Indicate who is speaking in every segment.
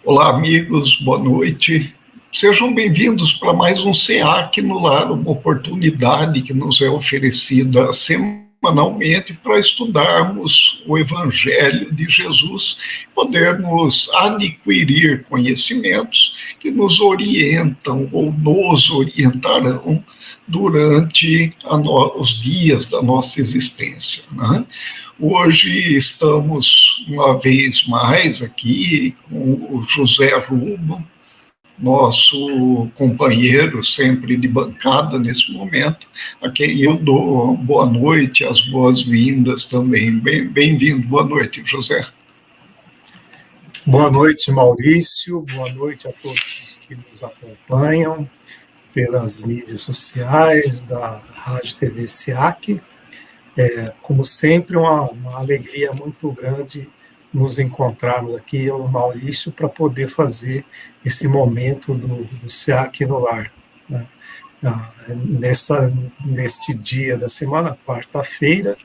Speaker 1: Olá, amigos, boa noite. Sejam bem-vindos para mais um SEAC no Lar, uma oportunidade que nos é oferecida semanalmente para estudarmos o Evangelho de Jesus, podermos adquirir conhecimentos que nos orientam ou nos orientarão durante os dias da nossa existência, né? Hoje estamos, uma vez mais, aqui com o José Rubo, nosso companheiro sempre de bancada nesse momento, a quem eu dou boa noite, as boas-vindas também. Bem-vindo, boa noite, José.
Speaker 2: Boa noite, Maurício, boa noite a todos os que nos acompanham pelas mídias sociais da Rádio TV SEAC. Como sempre, uma alegria muito grande nos encontrarmos aqui, eu e o Maurício, para poder fazer esse momento do SEAC no Lar, né? Nesse dia da semana, quarta-feira,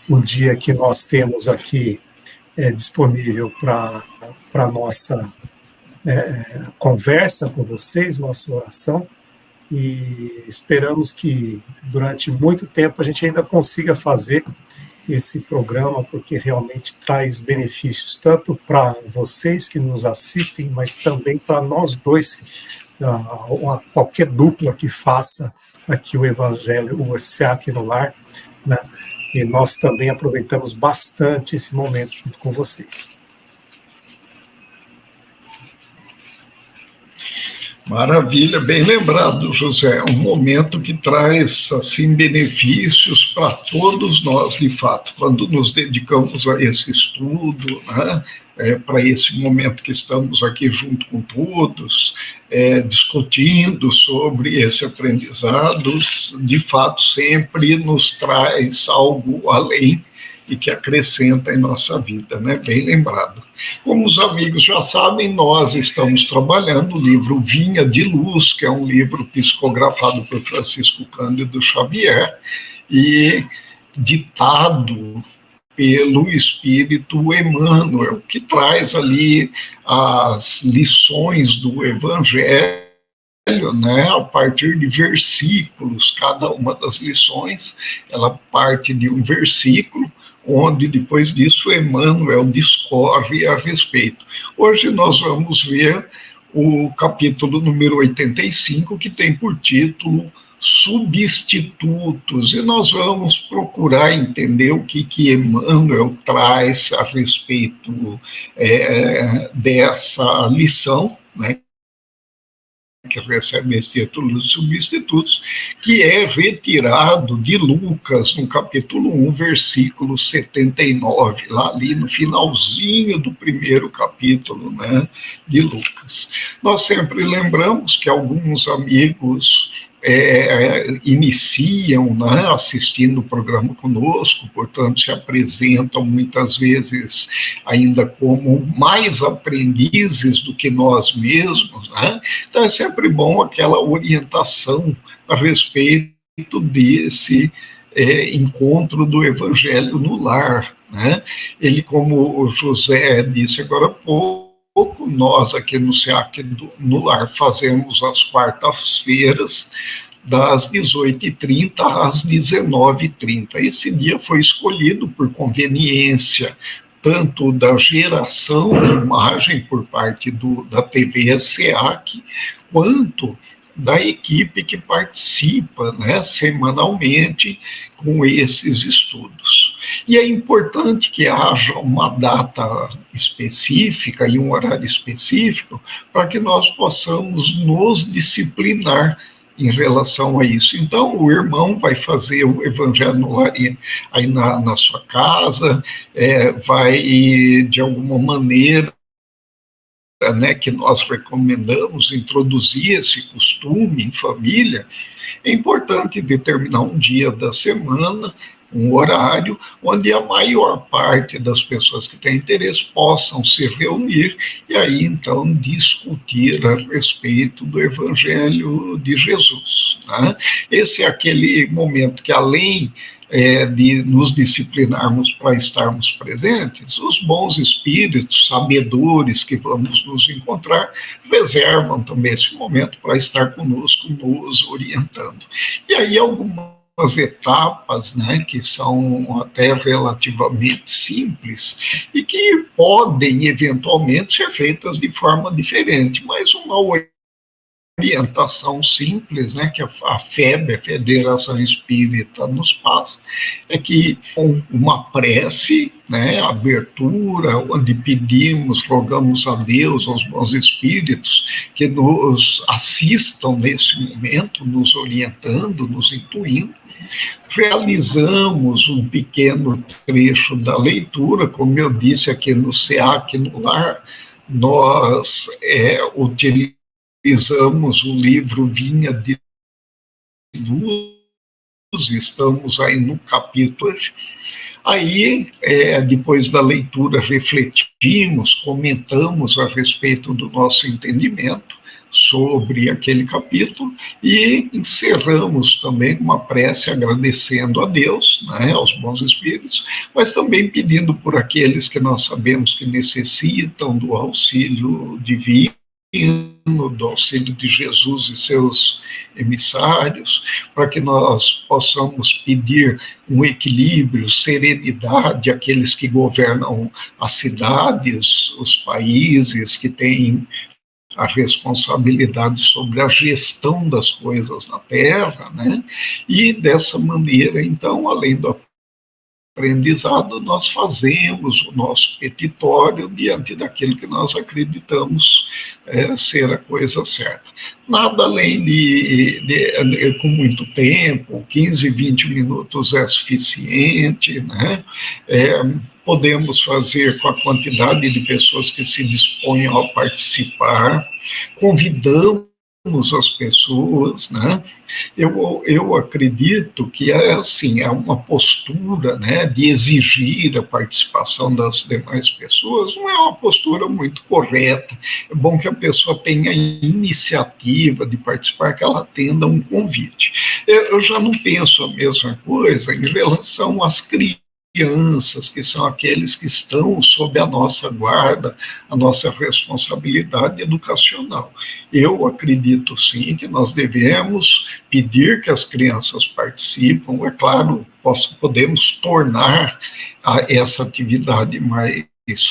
Speaker 2: o dia que nós temos aqui disponível para a nossa conversa com vocês, nossa oração, e esperamos que durante muito tempo a gente ainda consiga fazer esse programa, porque realmente traz benefícios tanto para vocês que nos assistem, mas também para nós dois, qualquer dupla que faça aqui o Evangelho, o SEAC no Lar, né? E nós também aproveitamos bastante esse momento junto com vocês.
Speaker 1: Maravilha, bem lembrado, José. Um momento que traz assim benefícios para todos nós, de fato, quando nos dedicamos a esse estudo, né? Para esse momento que estamos aqui junto com todos, discutindo sobre esse aprendizado, de fato sempre nos traz algo além e que acrescenta em nossa vida, né? Bem lembrado. Como os amigos já sabem, nós estamos trabalhando o livro Vinha de Luz, que é um livro psicografado por Francisco Cândido Xavier e ditado pelo Espírito Emmanuel, que traz ali as lições do Evangelho, né, a partir de versículos. Cada uma das lições, ela parte de um versículo, onde depois disso Emmanuel discorre a respeito. Hoje nós vamos ver o capítulo número 85, que tem por título Substitutos, e nós vamos procurar entender o que Emmanuel traz a respeito dessa lição, né, que recebe esse título de substitutos, que é retirado de Lucas, no capítulo 1, versículo 79, lá ali no finalzinho do primeiro capítulo, né, de Lucas. Nós sempre lembramos que alguns amigos iniciam, né, assistindo o programa conosco, portanto se apresentam muitas vezes ainda como mais aprendizes do que nós mesmos, né? Então é sempre bom aquela orientação a respeito desse encontro do Evangelho no lar, né? Ele, como o José disse agora há pouco, nós aqui no SEAC no Lar fazemos às quartas-feiras, das 18h30 às 19h30. Esse dia foi escolhido por conveniência, tanto da geração de imagem por parte da TV SEAC, quanto da equipe que participa, né, semanalmente com esses estudos. E é importante que haja uma data específica e um horário específico para que nós possamos nos disciplinar em relação a isso. Então, o irmão vai fazer o Evangelho no Lar aí na sua casa, vai, de alguma maneira, né, que nós recomendamos introduzir esse costume em família. É importante determinar um dia da semana, um horário, onde a maior parte das pessoas que têm interesse possam se reunir e aí, então, discutir a respeito do Evangelho de Jesus, né? Esse é aquele momento que, além de nos disciplinarmos para estarmos presentes, os bons espíritos, sabedores que vamos nos encontrar, reservam também esse momento para estar conosco, nos orientando. E aí algumas etapas, né, que são até relativamente simples e que podem eventualmente ser feitas de forma diferente, mas uma orientação simples, né, que a FEB, a Federação Espírita, nos passa, é que com uma prece, né, abertura, onde pedimos, rogamos a Deus, aos bons espíritos, que nos assistam nesse momento, nos orientando, nos intuindo, realizamos um pequeno trecho da leitura, como eu disse aqui no SEAC, no lar, nós utilizamos o livro Vinha de Luz, estamos aí no capítulo. Aí, depois da leitura, refletimos, comentamos a respeito do nosso entendimento sobre aquele capítulo e encerramos também uma prece agradecendo a Deus, né, aos bons espíritos, mas também pedindo por aqueles que nós sabemos que necessitam do auxílio divino, do auxílio de Jesus e seus emissários, para que nós possamos pedir um equilíbrio, serenidade àqueles que governam as cidades, os países, que têm a responsabilidade sobre a gestão das coisas na Terra, né? E dessa maneira, então, além do aprendizado, nós fazemos o nosso petitório diante daquilo que nós acreditamos ser a coisa certa. Nada além com muito tempo, 15, 20 minutos é suficiente, né? Podemos fazer com a quantidade de pessoas que se disponham a participar, convidamos as pessoas, né? Eu acredito que é assim, é uma postura, né, de exigir a participação das demais pessoas, não é uma postura muito correta. É bom que a pessoa tenha a iniciativa de participar, que ela atenda um convite. Eu já não penso a mesma coisa em relação às crianças, que são aqueles que estão sob a nossa guarda, a nossa responsabilidade educacional. Eu acredito, sim, que nós devemos pedir que as crianças participem. É claro, podemos tornar essa atividade mais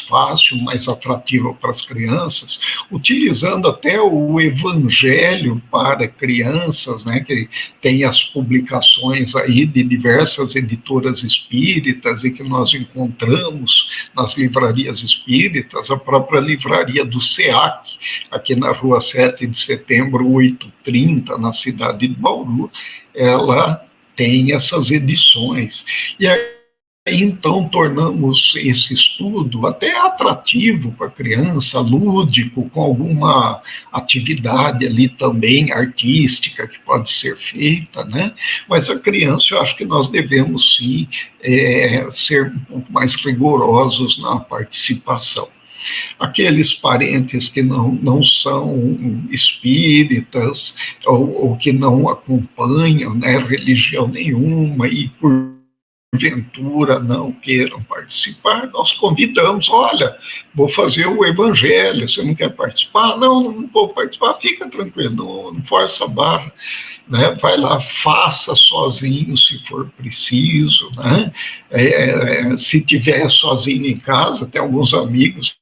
Speaker 1: fácil, mais atrativa para as crianças, utilizando até o Evangelho para crianças, né, que tem as publicações aí de diversas editoras espíritas e que nós encontramos nas livrarias espíritas, a própria livraria do SEAC, aqui na rua 7 de setembro, 830, na cidade de Bauru, ela tem essas edições. E aí, então, tornamos esse estudo até atrativo para a criança, lúdico, com alguma atividade ali também artística que pode ser feita, né? Mas a criança, eu acho que nós devemos, sim, ser um pouco mais rigorosos na participação. Aqueles parentes que não são espíritas ou que não acompanham, né, religião nenhuma e porventura não queiram participar, nós convidamos, olha, vou fazer o evangelho, você não quer participar? Não vou participar, fica tranquilo, não força a barra, né? Vai lá, faça sozinho se for preciso, né? Se tiver sozinho em casa, tem alguns amigos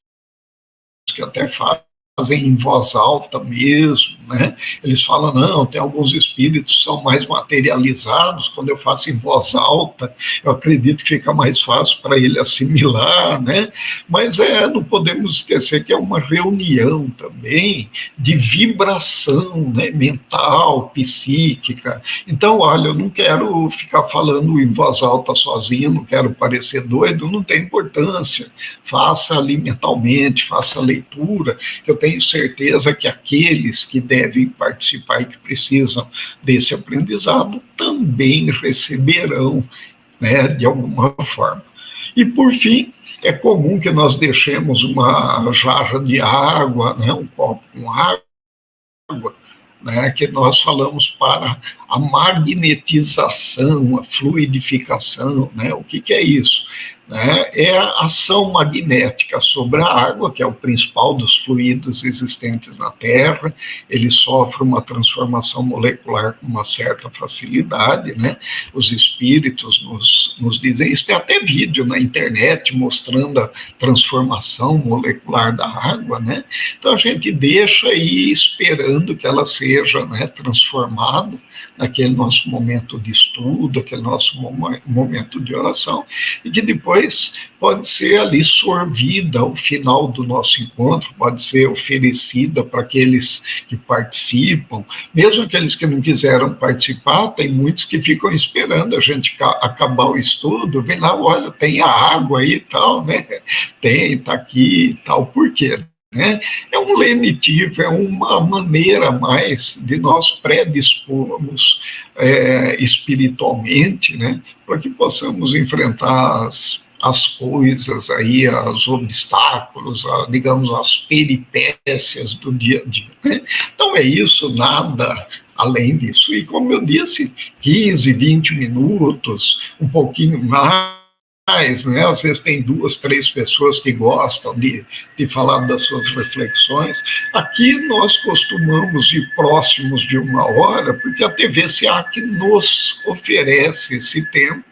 Speaker 1: que até fazem em voz alta mesmo, né? Eles falam, não, tem alguns espíritos que são mais materializados, quando eu faço em voz alta, eu acredito que fica mais fácil para ele assimilar, né? Mas não podemos esquecer que é uma reunião também de vibração, né, mental, psíquica. Então, olha, eu não quero ficar falando em voz alta sozinho, não quero parecer doido, não tem importância. Faça ali mentalmente, faça a leitura, que eu tenho certeza que aqueles que devem participar e que precisam desse aprendizado também receberão, né, de alguma forma. E, por fim, é comum que nós deixemos uma jarra de água, né, um copo com água, né, que nós falamos para a magnetização, a fluidificação, né, o que é isso? Né, é a ação magnética sobre a água, que é o principal dos fluidos existentes na Terra. Ele sofre uma transformação molecular com uma certa facilidade, né? Os espíritos nos dizem isso. Tem até vídeo na internet mostrando a transformação molecular da água, né? Então a gente deixa aí esperando que ela seja, né, transformada naquele nosso momento de estudo, aquele nosso momento de oração, e que depois pode ser ali sorvida ao final do nosso encontro, pode ser oferecida para aqueles que participam, mesmo aqueles que não quiseram participar, tem muitos que ficam esperando a gente acabar o estudo, vem lá, olha, tem a água aí e tal, né? Tem, está aqui e tal, por quê? Né? É um lenitivo, é uma maneira mais de nós predispormos espiritualmente, né, para que possamos enfrentar as coisas aí, os obstáculos, digamos, as peripécias do dia a dia. Né? Então é isso, nada além disso. E como eu disse, 15, 20 minutos, um pouquinho mais, né? Às vezes tem 2, 3 pessoas que gostam de falar das suas reflexões. Aqui nós costumamos ir próximos de 1 hora, porque a TVCAC nos oferece esse tempo,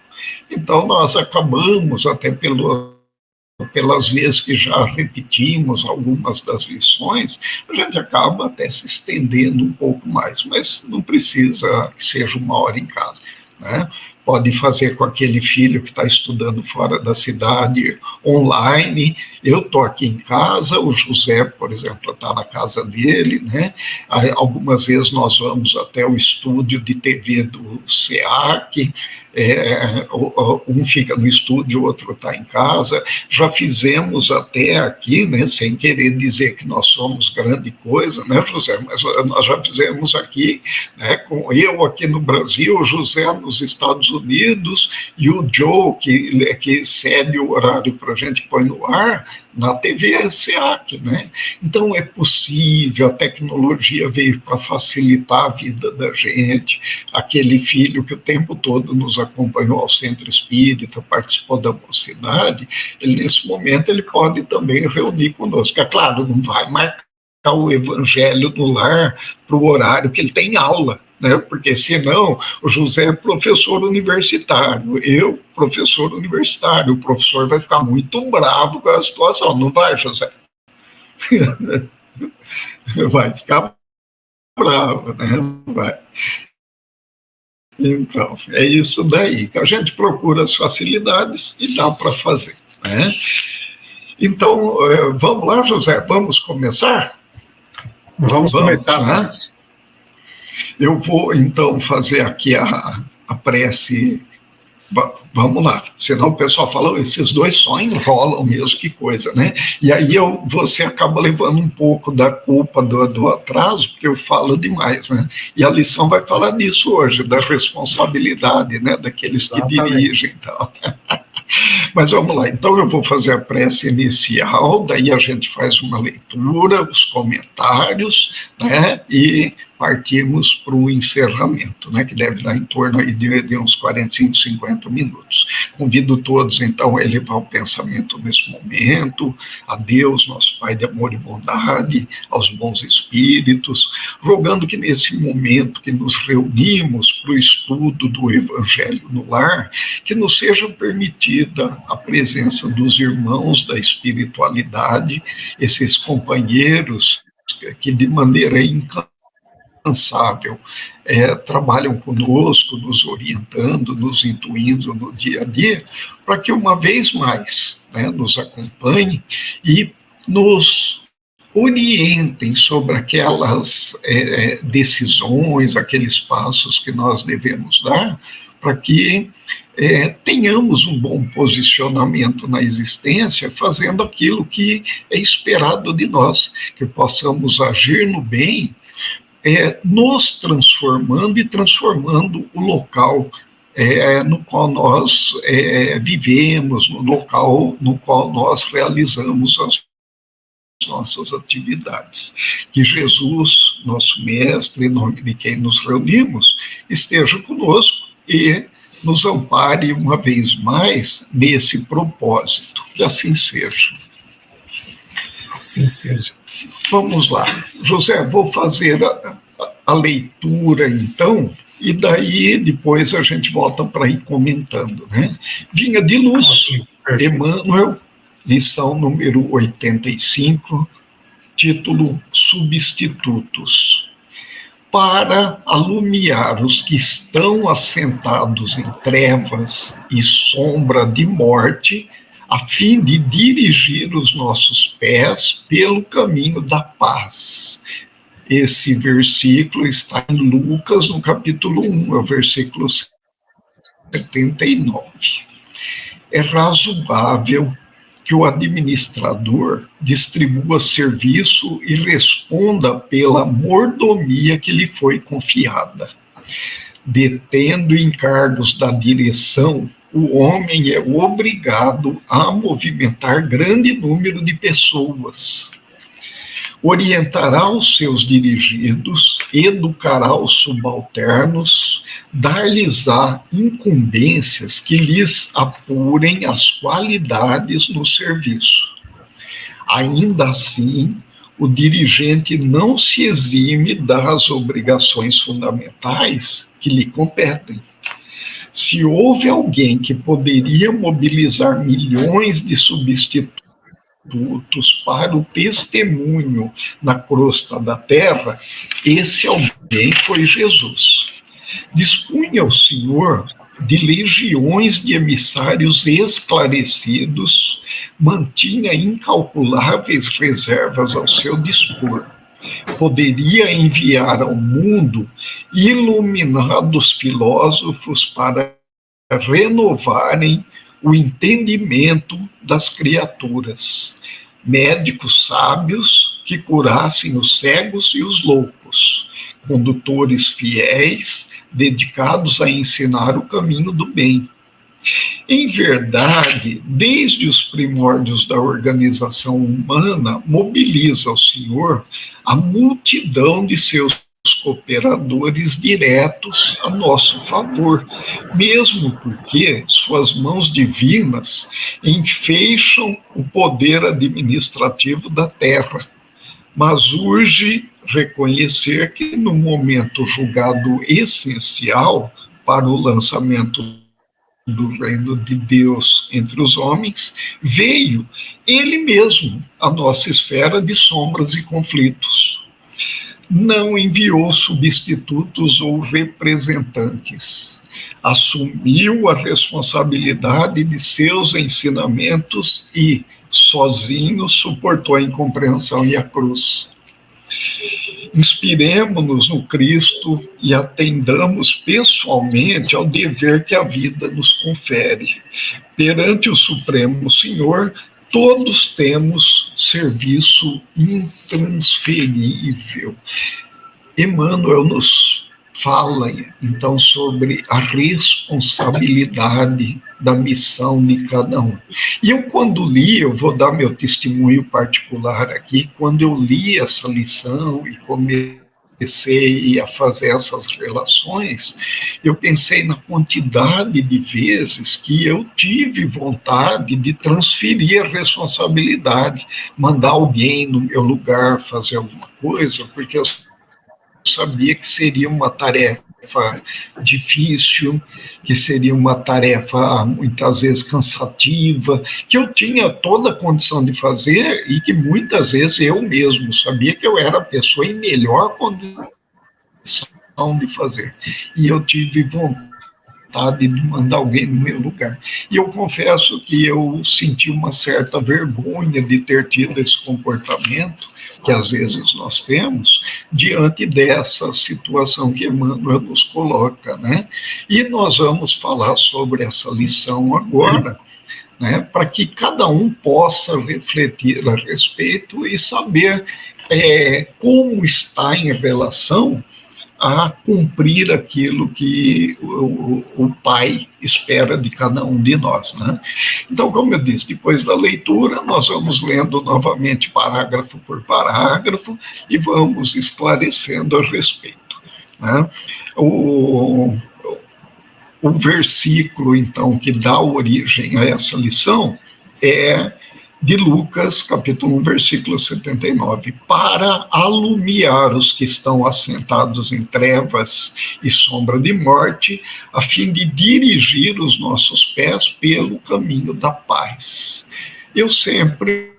Speaker 1: então nós acabamos, até pelas vezes que já repetimos algumas das lições, a gente acaba até se estendendo um pouco mais, mas não precisa que seja 1 hora em casa, né? Pode fazer com aquele filho que está estudando fora da cidade online. Eu estou aqui em casa, o José, por exemplo, está na casa dele, né? Algumas vezes nós vamos até o estúdio de TV do SEAC, um fica no estúdio, o outro está em casa. Já fizemos até aqui, né, sem querer dizer que nós somos grande coisa, né, José, mas nós já fizemos aqui, né, com eu aqui no Brasil, o José nos Estados Unidos e o Joe, que cede o horário para a gente põe no ar, na TV SEAC, né? Então é possível, a tecnologia veio para facilitar a vida da gente. Aquele filho que o tempo todo nos acompanhou ao centro espírita, participou da mocidade, ele nesse momento ele pode também reunir conosco. É claro, não vai marcar o evangelho no lar para o horário que ele tem aula, né? Porque senão o José é professor universitário, eu professor universitário, o professor vai ficar muito bravo com a situação, não vai, José? Vai ficar bravo, né? Vai. Então, é isso daí, que a gente procura as facilidades e dá para fazer, né? Então, vamos lá, José, vamos começar?
Speaker 2: Vamos começar,
Speaker 1: né? Eu vou, então, fazer aqui a prece. Vamos lá, senão o pessoal fala, esses dois só enrolam mesmo, que coisa, né? E aí você acaba levando um pouco da culpa do atraso, porque eu falo demais, né? E a lição vai falar disso hoje, da responsabilidade, né, daqueles que dirigem e tal. Mas vamos lá, então eu vou fazer a prece inicial, daí a gente faz uma leitura, os comentários, né, e partimos para o encerramento, né, que deve dar em torno aí de uns 45, 50 minutos. Convido todos, então, a elevar o pensamento nesse momento, a Deus, nosso Pai de amor e bondade, aos bons espíritos, rogando que nesse momento que nos reunimos para o estudo do Evangelho no lar, que nos seja permitida a presença dos irmãos da espiritualidade, esses companheiros que de maneira incansável trabalham conosco, nos orientando, nos intuindo no dia a dia, para que uma vez mais, né, nos acompanhem e nos orientem sobre aquelas decisões, aqueles passos que nós devemos dar, para que tenhamos um bom posicionamento na existência, fazendo aquilo que é esperado de nós, que possamos agir no bem, nos transformando e transformando o local no qual nós vivemos, no local no qual nós realizamos as nossas atividades. Que Jesus, nosso mestre, em nome de quem nos reunimos, esteja conosco e nos ampare uma vez mais nesse propósito. Que assim seja.
Speaker 2: Assim seja.
Speaker 1: Vamos lá. José, vou fazer a leitura, então, e daí depois a gente volta para ir comentando, né? Vinha de Luz, Emmanuel, lição número 85, título Substitutos. Para alumiar os que estão assentados em trevas e sombra de morte, a fim de dirigir os nossos pés pelo caminho da paz. Esse versículo está em Lucas, no capítulo 1, é o versículo 79. É razoável que o administrador distribua serviço e responda pela mordomia que lhe foi confiada. Detendo encargos da direção, o homem é obrigado a movimentar grande número de pessoas. Orientará os seus dirigidos, educará os subalternos, dar-lhes-á incumbências que lhes apurem as qualidades no serviço. Ainda assim, o dirigente não se exime das obrigações fundamentais que lhe competem. Se houve alguém que poderia mobilizar milhões de substitutos para o testemunho na crosta da terra, esse alguém foi Jesus. Dispunha o Senhor de legiões de emissários esclarecidos, mantinha incalculáveis reservas ao seu dispor. Poderia enviar ao mundo iluminados filósofos para renovarem o entendimento das criaturas, médicos sábios que curassem os cegos e os loucos, condutores fiéis dedicados a ensinar o caminho do bem. Em verdade, desde os primórdios da organização humana, mobiliza o Senhor a multidão de seus cooperadores diretos a nosso favor, mesmo porque suas mãos divinas enfeixam o poder administrativo da terra. Mas urge reconhecer que no momento julgado essencial para o lançamento do reino de Deus entre os homens, veio ele mesmo à nossa esfera de sombras e conflitos. Não enviou substitutos ou representantes. Assumiu a responsabilidade de seus ensinamentos e, sozinho, suportou a incompreensão e a cruz. Inspiremo-nos no Cristo e atendamos pessoalmente ao dever que a vida nos confere. Perante o Supremo Senhor, todos temos serviço intransferível. Emmanuel nos fala, então, sobre a responsabilidade da missão de cada um. E eu, quando li, eu vou dar meu testemunho particular aqui, quando eu li essa lição e comecei a fazer essas relações, eu pensei na quantidade de vezes que eu tive vontade de transferir a responsabilidade, mandar alguém no meu lugar fazer alguma coisa, porque eu sabia que seria uma tarefa difícil, que seria uma tarefa muitas vezes cansativa, que eu tinha toda a condição de fazer e que muitas vezes eu mesmo sabia que eu era a pessoa em melhor condição de fazer. E eu tive vontade de mandar alguém no meu lugar. E eu confesso que eu senti uma certa vergonha de ter tido esse comportamento, que às vezes nós temos, diante dessa situação que Emmanuel nos coloca, né? E nós vamos falar sobre essa lição agora, né? Para que cada um possa refletir a respeito e saber como está em relação a cumprir aquilo que o Pai espera de cada um de nós, né? Então, como eu disse, depois da leitura, nós vamos lendo novamente parágrafo por parágrafo e vamos esclarecendo a respeito, né? O, o versículo, então, que dá origem a essa lição é de Lucas, capítulo 1, versículo 79. Para alumiar os que estão assentados em trevas e sombra de morte, a fim de dirigir os nossos pés pelo caminho da paz. Eu sempre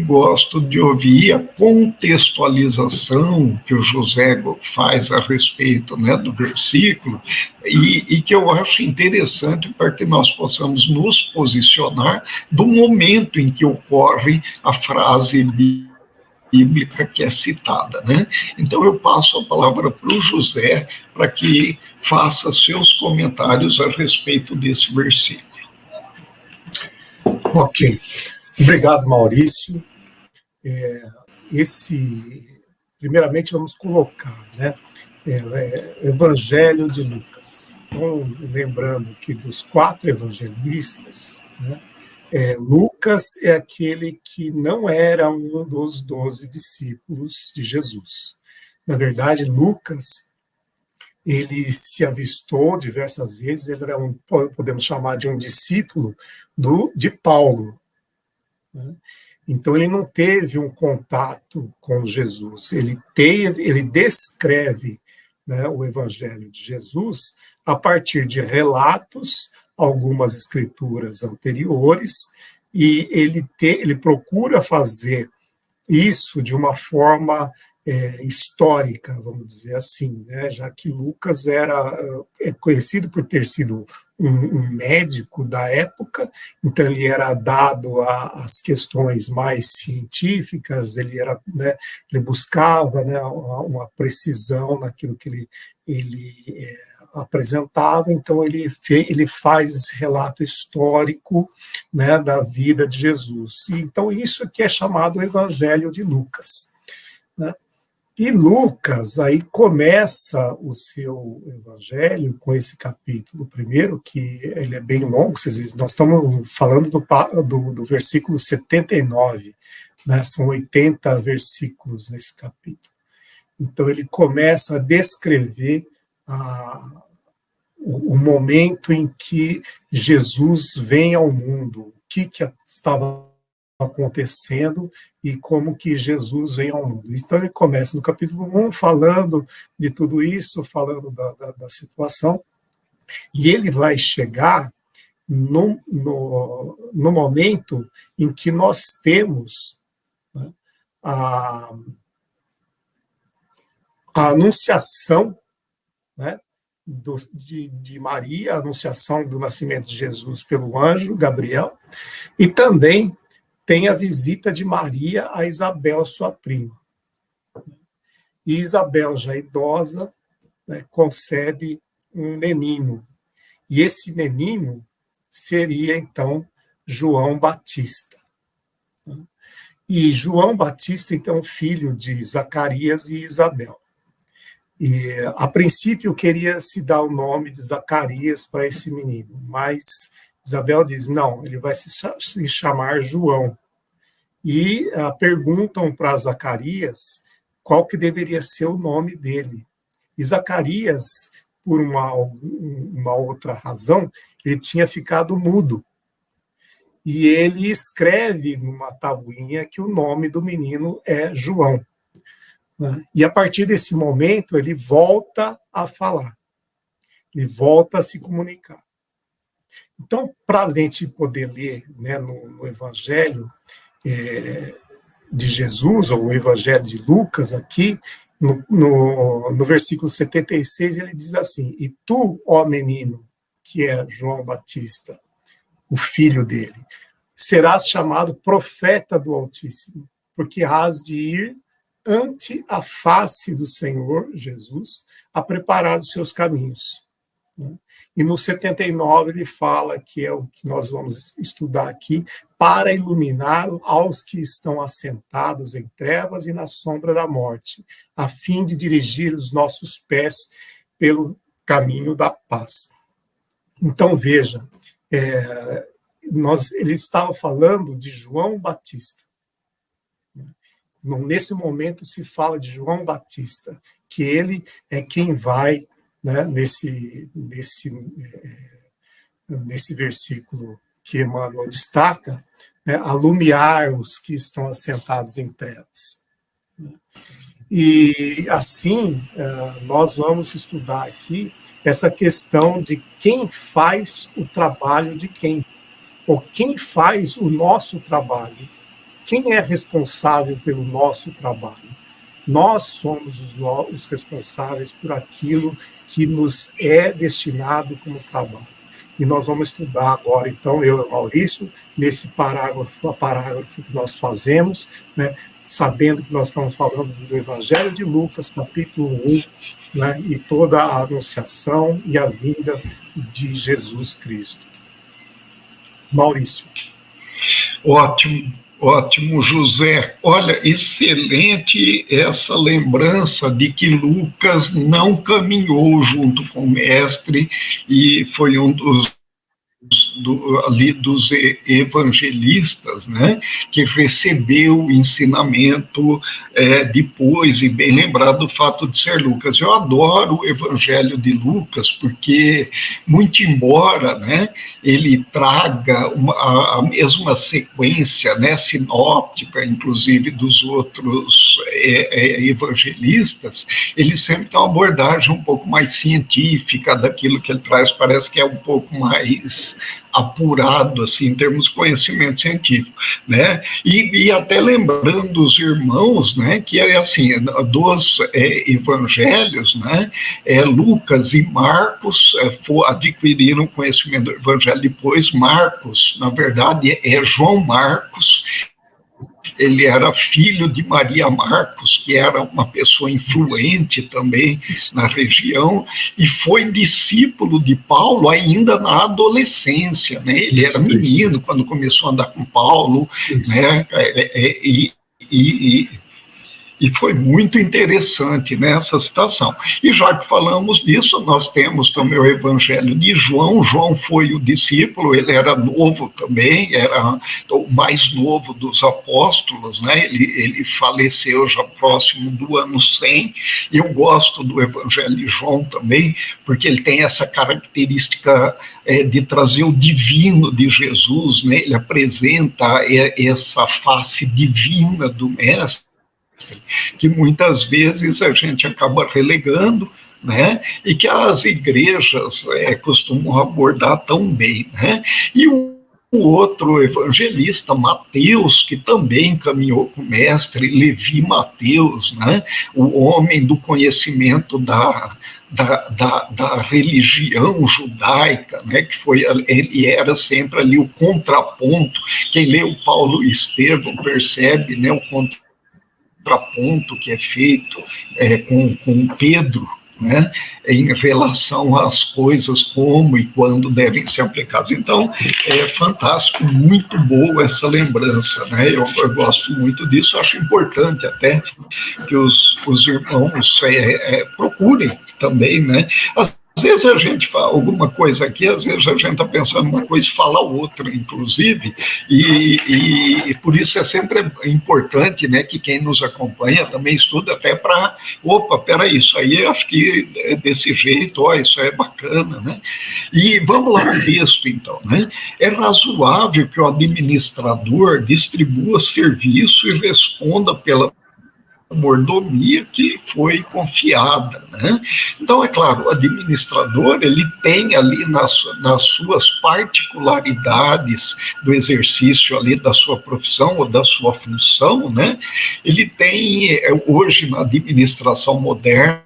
Speaker 1: gosto de ouvir a contextualização que o José faz a respeito, né, do versículo, e que eu acho interessante para que nós possamos nos posicionar do momento em que ocorre a frase bíblica que é citada, né? Então eu passo a palavra para o José para que faça seus comentários a respeito desse versículo.
Speaker 2: Ok. Obrigado, Maurício. Primeiramente, vamos colocar, né? Evangelho de Lucas. Então, lembrando que dos 4 evangelistas, né, Lucas é aquele que não era um dos 12 discípulos de Jesus. Na verdade, Lucas, ele se avistou diversas vezes, ele era podemos chamar de um discípulo de Paulo, né? Então, ele não teve um contato com Jesus, ele descreve, né, o Evangelho de Jesus a partir de relatos, algumas escrituras anteriores, e ele procura fazer isso de uma forma histórica, vamos dizer assim, né? Já que Lucas é conhecido por ter sido um médico da época, então ele era dado às questões mais científicas, né, ele buscava, né, uma precisão naquilo que ele apresentava, então ele faz esse relato histórico, né, da vida de Jesus. E, então isso que é chamado o Evangelho de Lucas, né? E Lucas aí começa o seu evangelho com esse capítulo primeiro, que ele é bem longo, nós estamos falando do versículo 79, né? São 80 versículos nesse capítulo. Então ele começa a descrever o momento em que Jesus vem ao mundo, o que estava acontecendo e como que Jesus vem ao mundo. Então ele começa no capítulo 1 falando de tudo isso, falando da situação, e ele vai chegar no momento em que nós temos, né, a anunciação, né, de Maria, a anunciação do nascimento de Jesus pelo anjo Gabriel, e também tem a visita de Maria a Isabel, sua prima. E Isabel, já idosa, né, concebe um menino. E esse menino seria, então, João Batista. E João Batista, então, filho de Zacarias e Isabel. E, a princípio, queria se dar o nome de Zacarias para esse menino, mas Isabel diz, não, ele vai se chamar João. E perguntam para Zacarias qual que deveria ser o nome dele. E Zacarias, por uma outra razão, ele tinha ficado mudo. E ele escreve numa tabuinha que o nome do menino é João, né? E a partir desse momento, ele volta a falar, ele volta a se comunicar. Então, para a gente poder ler, né, no Evangelho de Jesus, ou o Evangelho de Lucas aqui, no versículo 76, ele diz assim, e tu, ó menino, que é João Batista, o filho dele, serás chamado profeta do Altíssimo, porque hás de ir ante a face do Senhor Jesus a preparar os seus caminhos. né? E no 79 ele fala, que é o que nós vamos estudar aqui, para iluminar aos que estão assentados em trevas e na sombra da morte, a fim de dirigir os nossos pés pelo caminho da paz. Então, veja, ele estava falando de João Batista. Nesse momento se fala de João Batista, que ele é quem vai, né, nesse versículo que Emmanuel destaca, né, alumiar os que estão assentados em trevas. E assim, nós vamos estudar aqui essa questão de quem faz o trabalho de quem, ou quem faz o nosso trabalho, quem é responsável pelo nosso trabalho. Nós somos os responsáveis por aquilo que nos é destinado como trabalho. E nós vamos estudar agora, então, eu e o Maurício, nesse parágrafo que nós fazemos, né, sabendo que nós estamos falando do Evangelho de Lucas, capítulo 1, né, e toda a anunciação e a vinda de Jesus Cristo. Maurício.
Speaker 1: Ótimo, José. Olha, excelente essa lembrança de que Lucas não caminhou junto com o mestre e foi um dos evangelistas, né, que recebeu o ensinamento depois, e bem lembrado do fato de ser Lucas. Eu adoro o Evangelho de Lucas, porque, muito embora, né, ele traga a mesma sequência, né, sinóptica, inclusive, dos outros evangelistas, ele sempre tem uma abordagem um pouco mais científica daquilo que ele traz, parece que é um pouco mais apurado, assim, em termos de conhecimento científico, né, e até lembrando os irmãos, né, que é assim, dos evangelhos, né, Lucas e Marcos adquiriram conhecimento do evangelho depois. Marcos, na verdade, é João Marcos. Ele era filho de Maria Marcos, que era uma pessoa influente também na região, e foi discípulo de Paulo ainda na adolescência, né? Ele era menino quando começou a andar com Paulo, né? E foi muito interessante nessa citação. E já que falamos disso, nós temos também o Evangelho de João. João foi o discípulo, ele era novo também, era o mais novo dos apóstolos, né? Ele faleceu já próximo do ano 100, e eu gosto do Evangelho de João também, porque ele tem essa característica de trazer o divino de Jesus, né? Ele apresenta essa face divina do Mestre, que muitas vezes a gente acaba relegando, né, e que as igrejas costumam abordar tão bem, né? E o outro evangelista, Mateus, que também caminhou com o mestre, Levi Mateus, né, o homem do conhecimento da religião judaica, né, que ele era sempre ali o contraponto. Quem lê o Paulo e Estevão percebe, né, o contraponto que é feito com Pedro, né, em relação às coisas, como e quando devem ser aplicadas. Então, é fantástico, muito boa essa lembrança, né? Eu gosto muito disso, acho importante até que os irmãos procurem também, né? Às vezes a gente fala alguma coisa aqui, às vezes a gente está pensando uma coisa e fala outra, inclusive, e por isso é sempre importante, né, que quem nos acompanha também estuda até para, peraí, isso aí acho que é desse jeito, isso é bacana, né? E vamos lá no texto, então, né? É razoável que o administrador distribua serviço e responda pela mordomia que lhe foi confiada, né? Então, é claro, o administrador, ele tem ali nas suas particularidades do exercício ali da sua profissão ou da sua função, né? Ele tem, hoje, na administração moderna,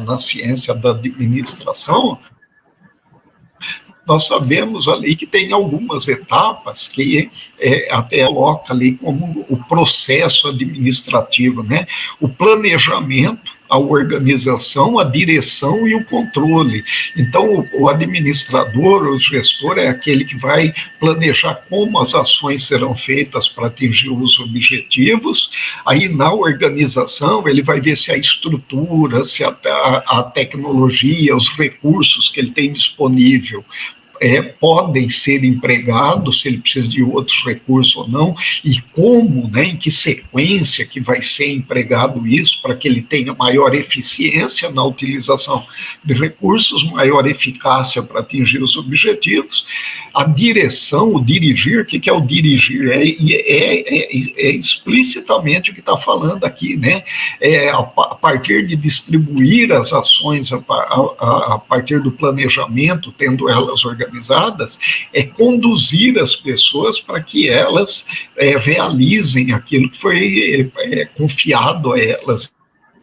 Speaker 1: na ciência da administração, nós sabemos ali que tem algumas etapas que até coloca ali como o processo administrativo, né? O planejamento, a organização, a direção e o controle. Então, o administrador, o gestor, é aquele que vai planejar como as ações serão feitas para atingir os objetivos. Aí, na organização, ele vai ver se a estrutura, se a tecnologia, os recursos que ele tem disponível podem ser empregados, se ele precisa de outros recursos ou não, e como, né, em que sequência que vai ser empregado isso, para que ele tenha maior eficiência na utilização de recursos, maior eficácia para atingir os objetivos. A direção, o dirigir, o que é o dirigir? É explicitamente o que está falando aqui, né? A partir de distribuir as ações, a partir do planejamento, tendo elas organizadas, é conduzir as pessoas para que elas realizem aquilo que foi confiado a elas.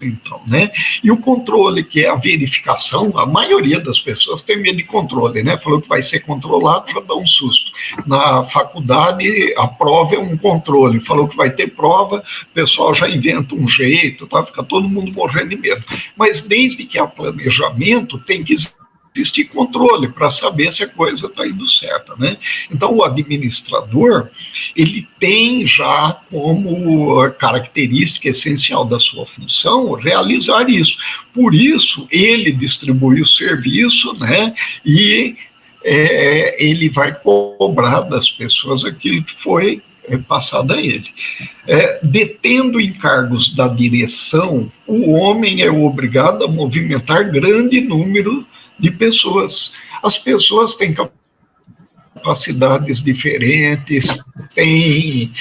Speaker 1: Então, né? E o controle, que é a verificação, a maioria das pessoas tem medo de controle, né? Falou que vai ser controlado, já dá um susto. Na faculdade, a prova é um controle. Falou que vai ter prova, o pessoal já inventa um jeito, tá? Fica todo mundo morrendo de medo. Mas desde que há planejamento, tem que existir controle para saber se a coisa está indo certa, né? Então, o administrador, ele tem já como característica essencial da sua função realizar isso. Por isso, ele distribui o serviço, né? E ele vai cobrar das pessoas aquilo que foi passado a ele. Detendo encargos da direção, o homem é obrigado a movimentar grande número de pessoas. As pessoas têm capacidades diferentes, têm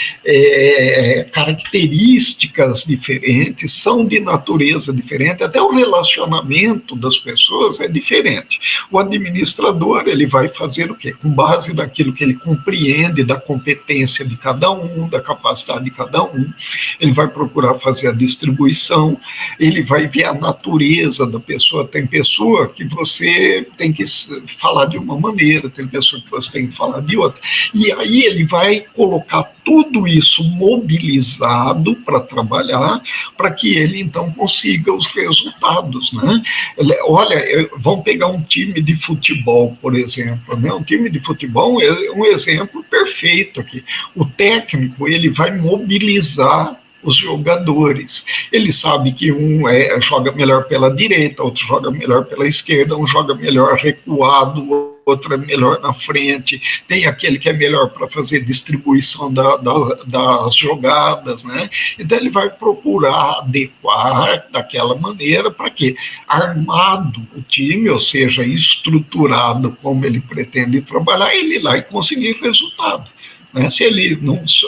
Speaker 1: características diferentes, são de natureza diferente, até o relacionamento das pessoas é diferente. O administrador, ele vai fazer o quê? Com base naquilo que ele compreende da competência de cada um, da capacidade de cada um, ele vai procurar fazer a distribuição, ele vai ver a natureza da pessoa. Tem pessoa que você tem que falar de uma maneira, tem pessoa que você tem que falar de outra. E aí ele vai colocar tudo isso mobilizado para trabalhar, para que ele, então, consiga os resultados, né? Olha, vamos pegar um time de futebol, por exemplo, né? Um time de futebol é um exemplo perfeito aqui. O técnico, ele vai mobilizar os jogadores. Ele sabe que um joga melhor pela direita, outro joga melhor pela esquerda, um joga melhor recuado, outro é melhor na frente, tem aquele que é melhor para fazer distribuição das jogadas, né? Então ele vai procurar adequar daquela maneira para que, armado o time, ou seja, estruturado como ele pretende trabalhar, ele ir lá e conseguir resultado. Se ele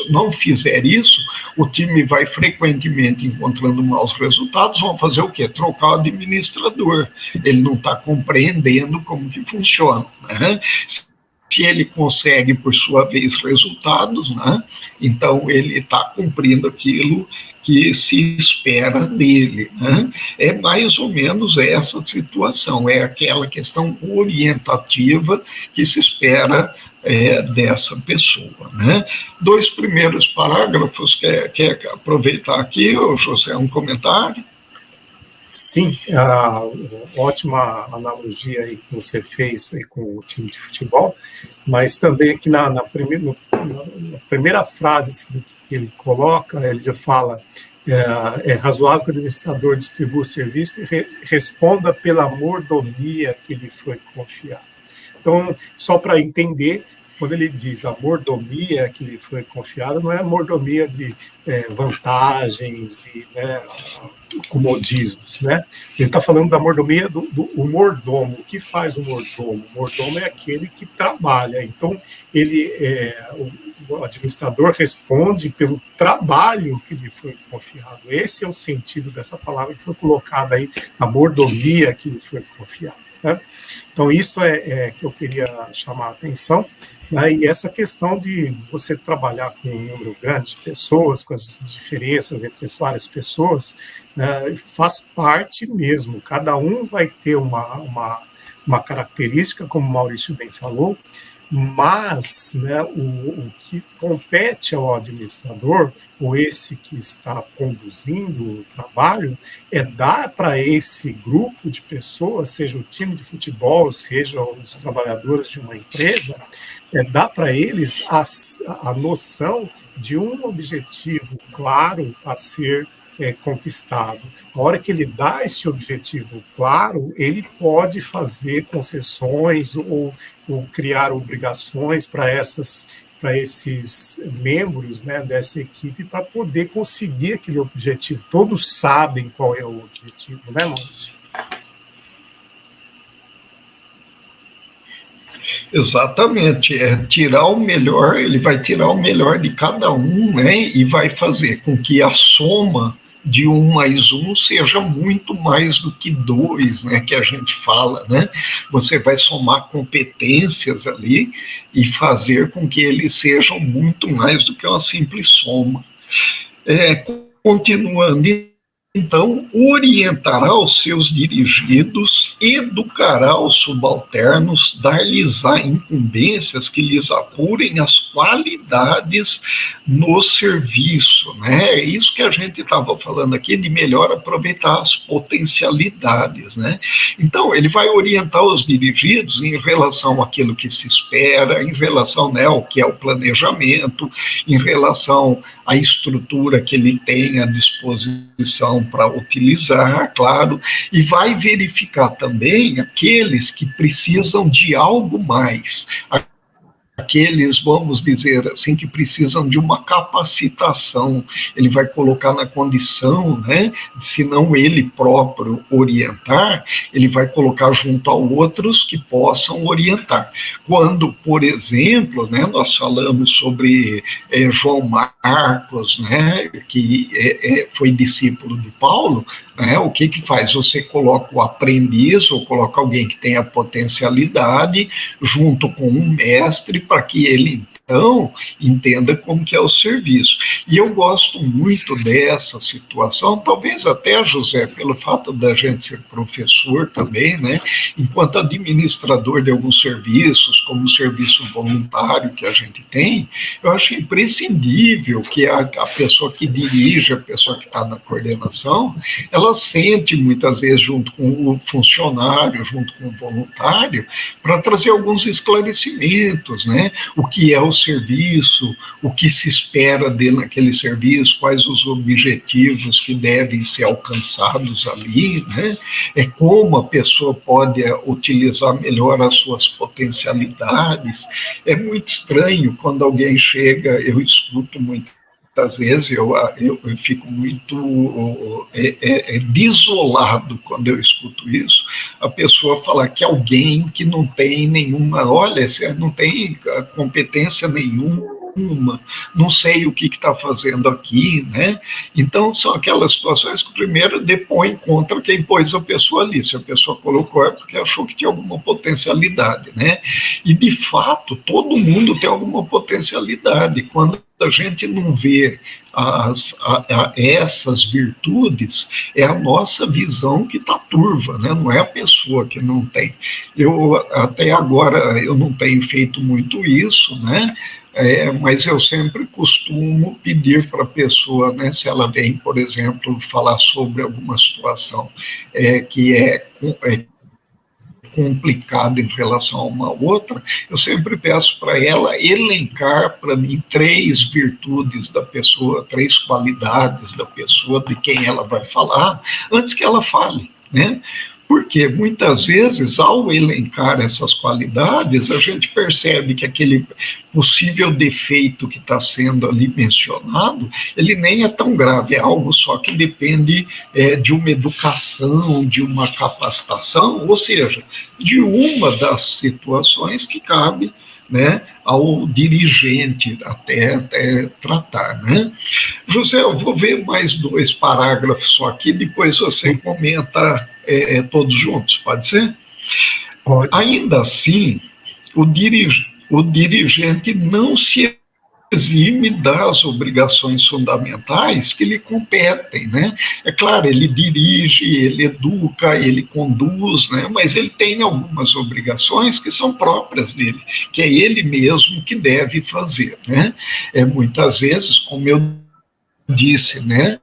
Speaker 1: não fizer isso, o time vai frequentemente encontrando maus resultados, vão fazer o quê? Trocar o administrador. Ele não está compreendendo como que funciona, né? Se ele consegue, por sua vez, resultados, né? Então ele está cumprindo aquilo que se espera dele, né? É mais ou menos essa situação, é aquela questão orientativa que se espera dessa pessoa, né? 2 primeiros parágrafos, quer aproveitar aqui, José, um comentário?
Speaker 2: Sim, ótima analogia aí que você fez aí com o time de futebol, mas também aqui na primeira frase assim, que ele coloca, ele já fala: é razoável que o administrador distribua o serviço e responda pela mordomia que lhe foi confiada. Então, só para entender, quando ele diz a mordomia que lhe foi confiada, não é a mordomia de vantagens e comodismos, né? Ele está falando da mordomia do mordomo. O que faz o mordomo? O mordomo é aquele que trabalha. Então, o administrador responde pelo trabalho que lhe foi confiado. Esse é o sentido dessa palavra que foi colocada aí, a mordomia que lhe foi confiada, né? Então, isso é que eu queria chamar a atenção, né? E essa questão de você trabalhar com um número grande de pessoas, com as diferenças entre as várias pessoas, né, faz parte mesmo. Cada um vai ter uma característica, como o Maurício bem falou, Mas, né, o que compete ao administrador, ou esse que está conduzindo o trabalho, é dar para esse grupo de pessoas, seja o time de futebol, seja os trabalhadores de uma empresa, é dar para eles a noção de um objetivo claro a ser conquistado. A hora que ele dá esse objetivo claro, ele pode fazer concessões ou criar obrigações para esses membros, né, dessa equipe para poder conseguir aquele objetivo. Todos sabem qual é o objetivo, né, Maurício?
Speaker 1: Exatamente, é tirar o melhor, ele vai tirar o melhor de cada um, né, e vai fazer com que a soma de 1 mais 1 seja muito mais do que 2, né, que a gente fala, né? Você vai somar competências ali e fazer com que eles sejam muito mais do que uma simples soma. Continuando, então, orientará os seus dirigidos, educará os subalternos, dar-lhes-á incumbências que lhes apurem as qualidades no serviço, né? É isso que a gente estava falando aqui, de melhor aproveitar as potencialidades, né? Então, ele vai orientar os dirigidos em relação àquilo que se espera, em relação, né, ao que é o planejamento, em relação à estrutura que ele tem à disposição para utilizar, claro, e vai verificar também aqueles que precisam de algo mais, aqueles, vamos dizer assim, que precisam de uma capacitação, ele vai colocar na condição, né, de, se não ele próprio orientar, ele vai colocar junto a outros que possam orientar. Quando, por exemplo, né, nós falamos sobre João Marcos, né, que foi discípulo de Paulo, né, o que faz? Você coloca o aprendiz, ou coloca alguém que tem a potencialidade, junto com um mestre, para que ele, então, entenda como que é o serviço. E eu gosto muito dessa situação, talvez até, José, pelo fato da gente ser professor também, né, enquanto administrador de alguns serviços, como o serviço voluntário que a gente tem, eu acho imprescindível que a pessoa que dirige, a pessoa que está na coordenação, ela sente muitas vezes junto com o funcionário, junto com o voluntário, para trazer alguns esclarecimentos, né? O que é o serviço, o que se espera dele naquele serviço, quais os objetivos que devem ser alcançados ali, né? Como a pessoa pode utilizar melhor as suas potencialidades. É muito estranho quando alguém chega, eu escuto muito, às vezes eu fico muito desolado quando eu escuto isso, a pessoa falar que alguém que não tem nenhuma, olha, você não tem competência nenhuma, não sei o que está fazendo aqui, né? Então, são aquelas situações que primeiro depõe contra quem pôs a pessoa ali. Se a pessoa colocou é porque achou que tinha alguma potencialidade, né? E, de fato, todo mundo tem alguma potencialidade. Quando a gente não vê essas virtudes, é a nossa visão que está turva, né? Não é a pessoa que não tem. Eu, até agora, eu não tenho feito muito isso, né? Mas eu sempre costumo pedir para a pessoa, né, se ela vem, por exemplo, falar sobre alguma situação que é complicada em relação a uma outra, eu sempre peço para ela elencar para mim 3 virtudes da pessoa, 3 qualidades da pessoa, de quem ela vai falar, antes que ela fale, né? Porque muitas vezes, ao elencar essas qualidades, a gente percebe que aquele possível defeito que está sendo ali mencionado, ele nem é tão grave, é algo só que depende de uma educação, de uma capacitação, ou seja, de uma das situações que cabe, né, ao dirigente até tratar, né? José, eu vou ver mais 2 parágrafos só aqui, depois você comenta todos juntos, pode ser?
Speaker 2: Pode.
Speaker 1: Ainda assim, o dirigente não se exime das obrigações fundamentais que lhe competem, né? É claro, ele dirige, ele educa, ele conduz, né? Mas ele tem algumas obrigações que são próprias dele, que é ele mesmo que deve fazer, né? Muitas vezes, como eu disse, né?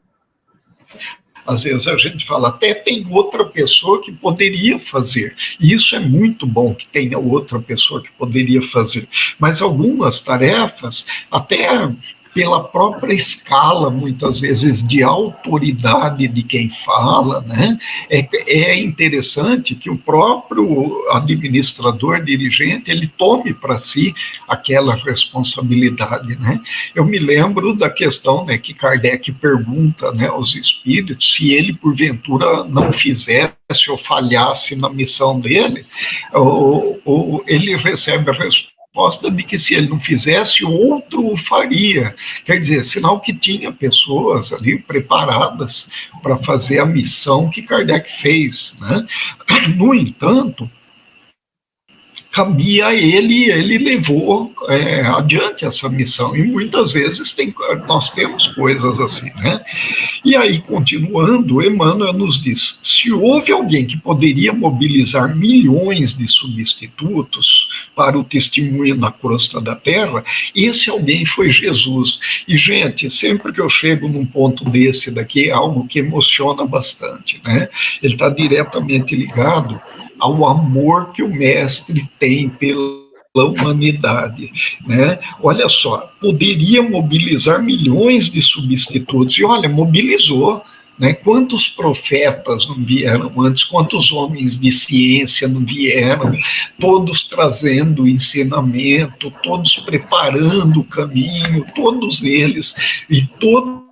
Speaker 1: Às vezes a gente fala, até tem outra pessoa que poderia fazer. E isso é muito bom que tenha outra pessoa que poderia fazer. Mas algumas tarefas, até pela própria escala, muitas vezes, de autoridade de quem fala, né? É interessante que o próprio administrador, dirigente, ele tome para si aquela responsabilidade, né? Eu me lembro da questão, né, que Kardec pergunta, né, aos espíritos se ele, porventura, não fizesse ou falhasse na missão dele, ou ele recebe a resposta de que se ele não fizesse, outro o faria. Quer dizer, sinal que tinha pessoas ali preparadas para fazer a missão que Kardec fez, né? No entanto, cabia a ele levou adiante essa missão, e muitas vezes nós temos coisas assim, né? E aí, continuando, Emmanuel nos diz, se houve alguém que poderia mobilizar milhões de substitutos para o testemunho na crosta da terra, esse alguém foi Jesus. E, gente, sempre que eu chego num ponto desse daqui, é algo que emociona bastante, né? Ele está diretamente ligado ao amor que o mestre tem pela humanidade, né? Olha só, poderia mobilizar milhões de substitutos, e olha, mobilizou, né? Quantos profetas não vieram antes, quantos homens de ciência não vieram, todos trazendo ensinamento, todos preparando o caminho, todos eles, e todos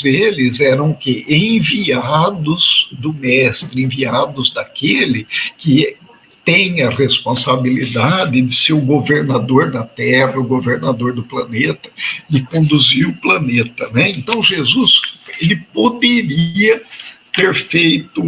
Speaker 1: eles eram que enviados do mestre, enviados daquele que tem a responsabilidade de ser o governador da Terra, o governador do planeta, de conduzir o planeta, né? Então Jesus, ele poderia ter feito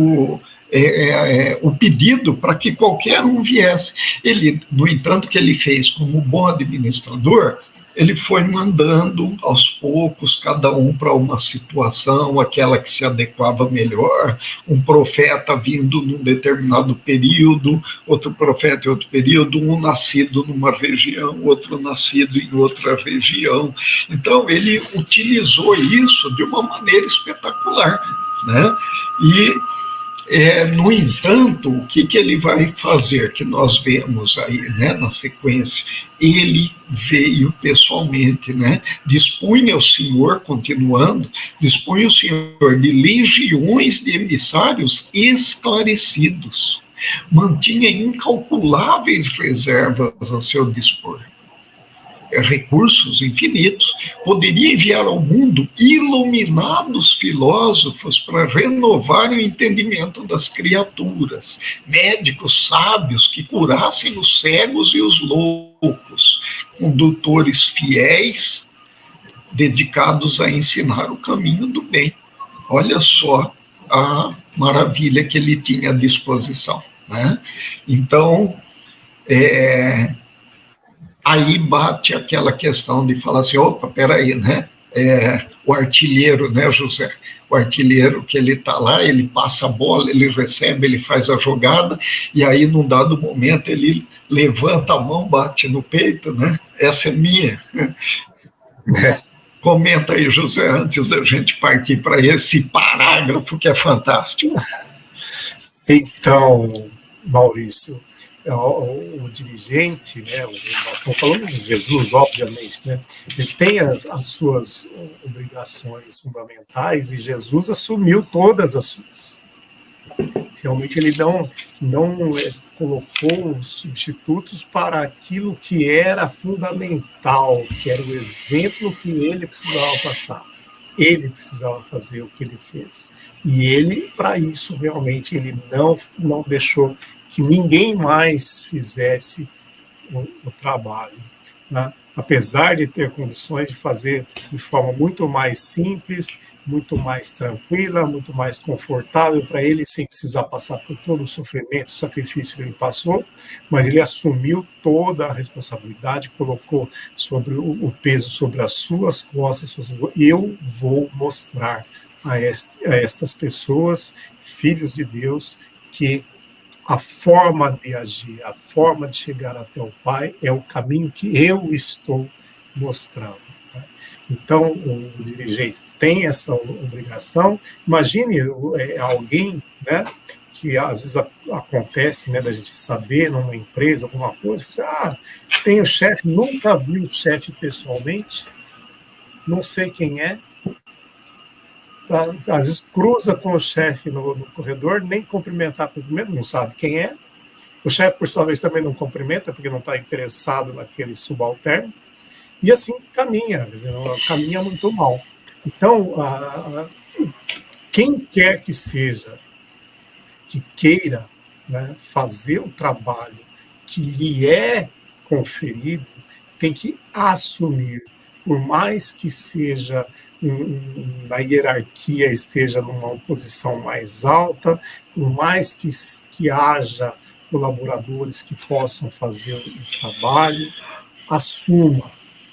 Speaker 1: o pedido para que qualquer um viesse. Ele, no entanto, que ele fez como bom administrador, ele foi mandando aos poucos cada um para uma situação, aquela que se adequava melhor, um profeta vindo num determinado período, outro profeta em outro período, um nascido numa região, outro nascido em outra região. Então ele utilizou isso de uma maneira espetacular, né? No entanto, o que ele vai fazer, que nós vemos aí, né, na sequência? Ele veio pessoalmente, né? Dispunha o Senhor, continuando, dispunha o Senhor de legiões de emissários esclarecidos, mantinha incalculáveis reservas a seu dispor, recursos infinitos, poderia enviar ao mundo iluminados filósofos para renovar o entendimento das criaturas, médicos sábios que curassem os cegos e os loucos, condutores fiéis dedicados a ensinar o caminho do bem. Olha só a maravilha que ele tinha à disposição, né? Então, aí bate aquela questão de falar assim, opa, peraí, né? O artilheiro, né, José? O artilheiro que ele está lá, ele passa a bola, ele recebe, ele faz a jogada, e aí, num dado momento, ele levanta a mão, bate no peito, né? Essa é minha. Comenta aí, José, antes da gente partir para esse parágrafo que é fantástico.
Speaker 2: Então, Maurício, o dirigente, né, nós estamos falando de Jesus, obviamente, né, ele tem as suas obrigações fundamentais e Jesus assumiu todas as suas. Realmente ele não colocou substitutos para aquilo que era fundamental, que era o exemplo que ele precisava passar. Ele precisava fazer o que ele fez. E ele, para isso, realmente, ele não deixou que ninguém mais fizesse o trabalho. né, apesar de ter condições de fazer de forma muito mais simples, muito mais tranquila, muito mais confortável para ele, sem precisar passar por todo o sofrimento, o sacrifício que ele passou, mas ele assumiu toda a responsabilidade, colocou sobre o peso sobre as suas costas, eu vou mostrar a estas pessoas, filhos de Deus, que a forma de agir, a forma de chegar até o Pai é o caminho que eu estou mostrando. Então, o dirigente tem essa obrigação. Imagine alguém, né, que às vezes acontece, né, da gente saber numa empresa, alguma coisa, você, tem o chefe, nunca vi o chefe pessoalmente, não sei quem é, tá, às vezes cruza com o chefe no corredor, nem cumprimentar primeiro, não sabe quem é. O chefe, por sua vez, também não cumprimenta, porque não está interessado naquele subalterno. E assim caminha, caminha muito mal. Então, quem quer que seja, que queira, né, fazer o trabalho que lhe é conferido, tem que assumir, por mais que seja na hierarquia esteja numa posição mais alta, por mais que haja colaboradores que possam fazer o trabalho, assuma.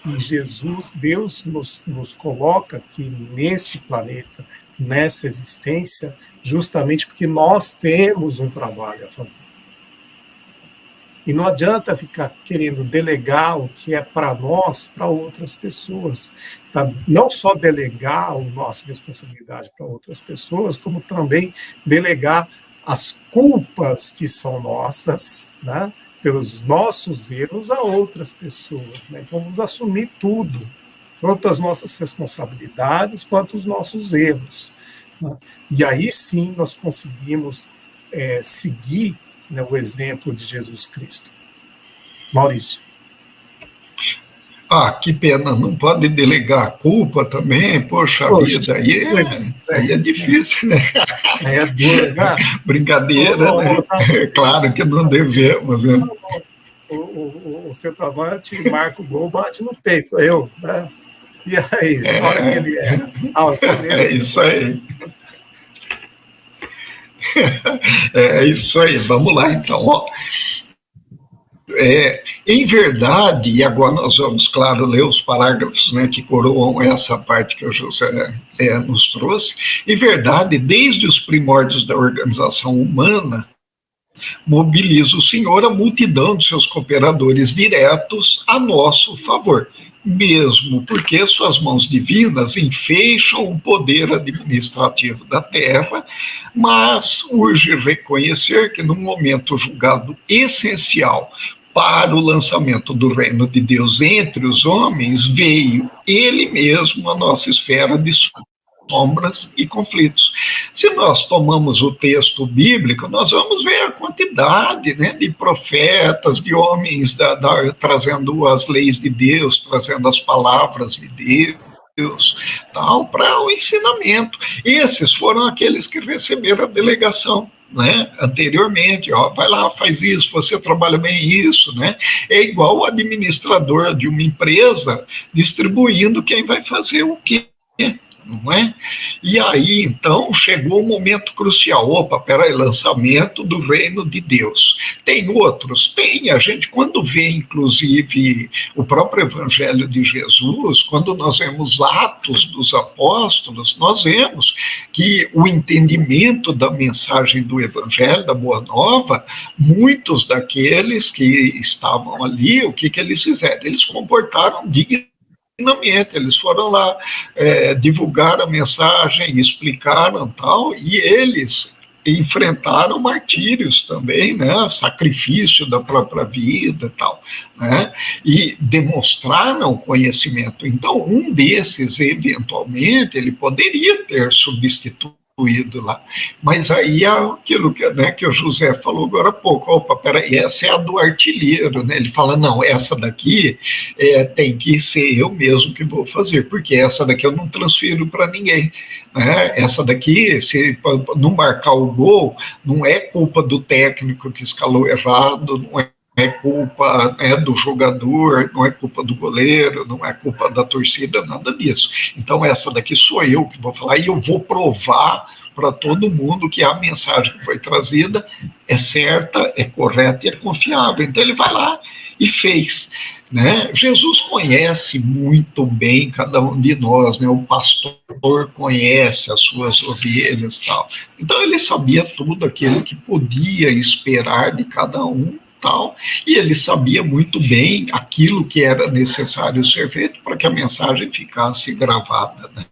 Speaker 2: E Jesus, Deus nos coloca aqui nesse planeta, nessa existência, justamente porque nós temos um trabalho a fazer. E não adianta ficar querendo delegar o que é para nós, para outras pessoas. Tá? Não só delegar a nossa responsabilidade para outras pessoas, como também delegar as culpas que são nossas, né, pelos nossos erros, a outras pessoas. Né? Então, vamos assumir tudo, tanto as nossas responsabilidades quanto os nossos erros. Né? E aí sim nós conseguimos seguir, né, o exemplo de Jesus Cristo. Maurício.
Speaker 1: Que pena, não pode delegar a culpa também, poxa vida, aí é difícil, né?
Speaker 2: É duro, né?
Speaker 1: Brincadeira, né? É claro que não devemos, né?
Speaker 2: O centroavante marca o gol, bate no peito, né? E aí, na hora que ele
Speaker 1: é isso aí. É isso aí, vamos lá então. Ó. Em verdade, e agora nós vamos, claro, ler os parágrafos, né, que coroam essa parte que o José nos trouxe. Em verdade, desde os primórdios da organização humana, mobiliza o Senhor a multidão de seus cooperadores diretos a nosso favor, mesmo porque suas mãos divinas enfeixam o poder administrativo da terra, mas urge reconhecer que, num momento julgado essencial para o lançamento do reino de Deus entre os homens, veio ele mesmo à nossa esfera de sombras e conflitos. Se nós tomamos o texto bíblico, nós vamos ver a quantidade, né, de profetas, de homens trazendo as leis de Deus, trazendo as palavras de Deus, tal, para o ensinamento. Esses foram aqueles que receberam a delegação, né, anteriormente, vai lá, faz isso, você trabalha bem isso, né? É igual o administrador de uma empresa distribuindo quem vai fazer o quê, não é? E aí, então, chegou o momento crucial. Opa, peraí, lançamento do reino de Deus. Tem outros? Tem. A gente, quando vê, inclusive, o próprio Evangelho de Jesus, quando nós vemos Atos dos Apóstolos, nós vemos que o entendimento da mensagem do Evangelho, da Boa Nova, muitos daqueles que estavam ali, o que eles fizeram? Eles comportaram dignamente. Eles foram lá divulgar a mensagem, explicaram tal, e eles enfrentaram martírios também, né, sacrifício da própria vida tal, né, e demonstraram conhecimento. Então, um desses, eventualmente, ele poderia ter substituído lá. Mas aí é aquilo que, né, que o José falou agora há pouco. Opa, peraí, essa é a do artilheiro, né? Ele fala, não, essa daqui tem que ser eu mesmo que vou fazer, porque essa daqui eu não transfiro para ninguém. Né? Essa daqui, se não marcar o gol, não é culpa do técnico que escalou errado, não é é culpa do jogador, não é culpa do goleiro, não é culpa da torcida, nada disso. Então, essa daqui sou eu que vou falar e eu vou provar para todo mundo que a mensagem que foi trazida é certa, é correta e é confiável. Então, ele vai lá e fez. Né? Jesus conhece muito bem cada um de nós, né? O pastor conhece as suas ovelhas e tal. Então, ele sabia tudo aquilo que podia esperar de cada um, tal, e ele sabia muito bem aquilo que era necessário ser feito para que a mensagem ficasse gravada, né?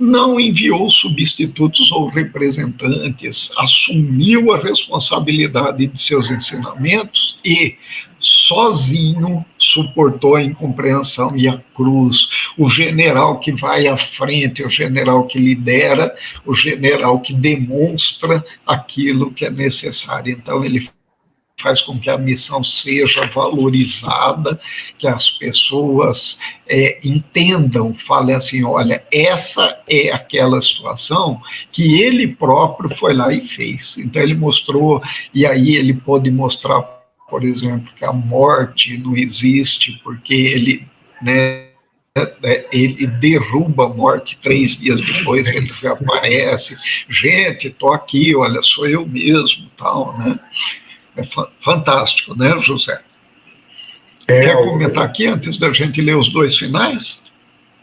Speaker 1: Não enviou substitutos ou representantes, assumiu a responsabilidade de seus ensinamentos e sozinho suportou a incompreensão e a cruz. O general que vai à frente, o general que lidera, o general que demonstra aquilo que é necessário. Então, ele faz com que a missão seja valorizada, que as pessoas entendam, falem assim, olha, essa é aquela situação que ele próprio foi lá e fez. Então ele mostrou, e aí ele pôde mostrar, por exemplo, que a morte não existe, porque ele, né, ele derruba a morte 3 dias depois, ele reaparece, gente, tô aqui, olha, sou eu mesmo, tal, né? É fantástico, né, José? Quer comentar aqui antes da gente ler os 2 finais?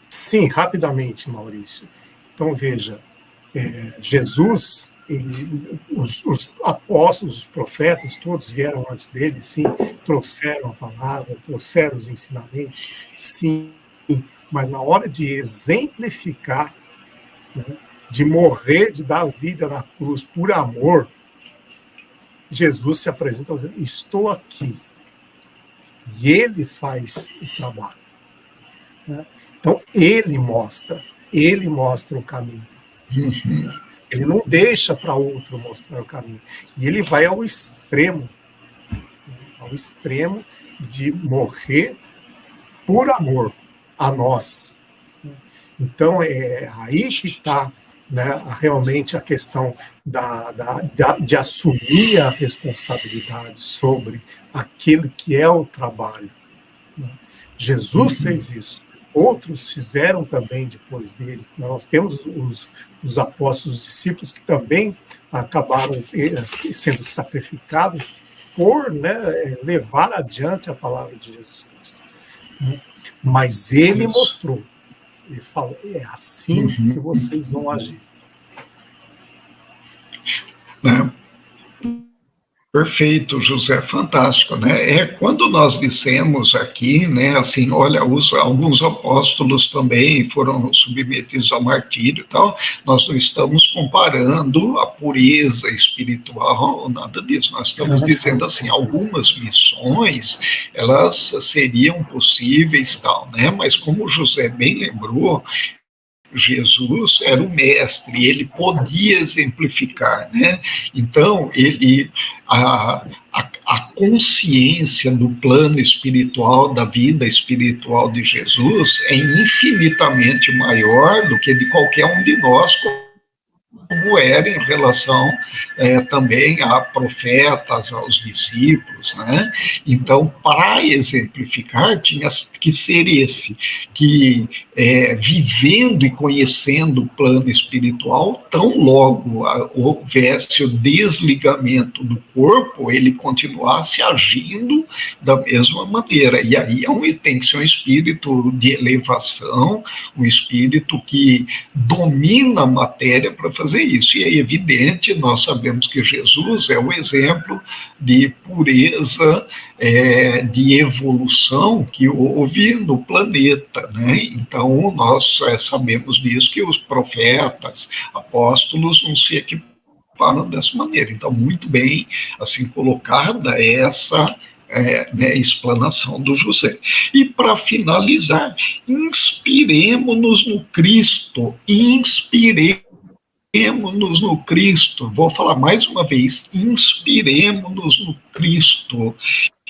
Speaker 2: Sim, rapidamente, Maurício. Então, veja, Jesus, os apóstolos, os profetas, todos vieram antes dele, sim, trouxeram a palavra, trouxeram os ensinamentos, sim, mas na hora de exemplificar, né, de morrer, de dar vida na cruz por amor, Jesus se apresenta dizendo, estou aqui. E ele faz o trabalho. Né? Então, ele mostra o caminho. Ele não deixa para outro mostrar o caminho. E ele vai ao extremo de morrer por amor a nós. Então, é aí que está, né, realmente a questão de assumir a responsabilidade sobre aquilo que é o trabalho. Jesus fez isso. Outros fizeram também depois dele. Nós temos os apóstolos, os discípulos que também acabaram sendo sacrificados por, né, levar adiante a palavra de Jesus Cristo. Mas ele mostrou, ele falou, é assim que vocês vão agir.
Speaker 1: Perfeito, José, fantástico, né? Quando nós dissemos aqui, né, assim, olha, alguns apóstolos também foram submetidos ao martírio e tal, nós não estamos comparando a pureza espiritual, nada disso, nós estamos dizendo assim, algumas missões, elas seriam possíveis tal, né? Mas como o José bem lembrou, Jesus era o mestre, ele podia exemplificar, né? Então, a consciência do plano espiritual, da vida espiritual de Jesus é infinitamente maior do que de qualquer um de nós, como era em relação também a profetas, aos discípulos, né? Então, para exemplificar, tinha que ser esse, que vivendo e conhecendo o plano espiritual, tão logo houvesse o desligamento do corpo, ele continuasse agindo da mesma maneira. E aí tem que ser um espírito de elevação, um espírito que domina a matéria para fazer isso. E é evidente, nós sabemos que Jesus é o exemplo de pureza, de evolução que houve no planeta, né? Então, nós sabemos disso, que os profetas, apóstolos, não se equiparam dessa maneira. Então, muito bem, assim, colocada essa explanação do José. E, para finalizar, inspiremos-nos no Cristo, inspiremos-nos no Cristo. Vou falar mais uma vez, inspiremos-nos no Cristo.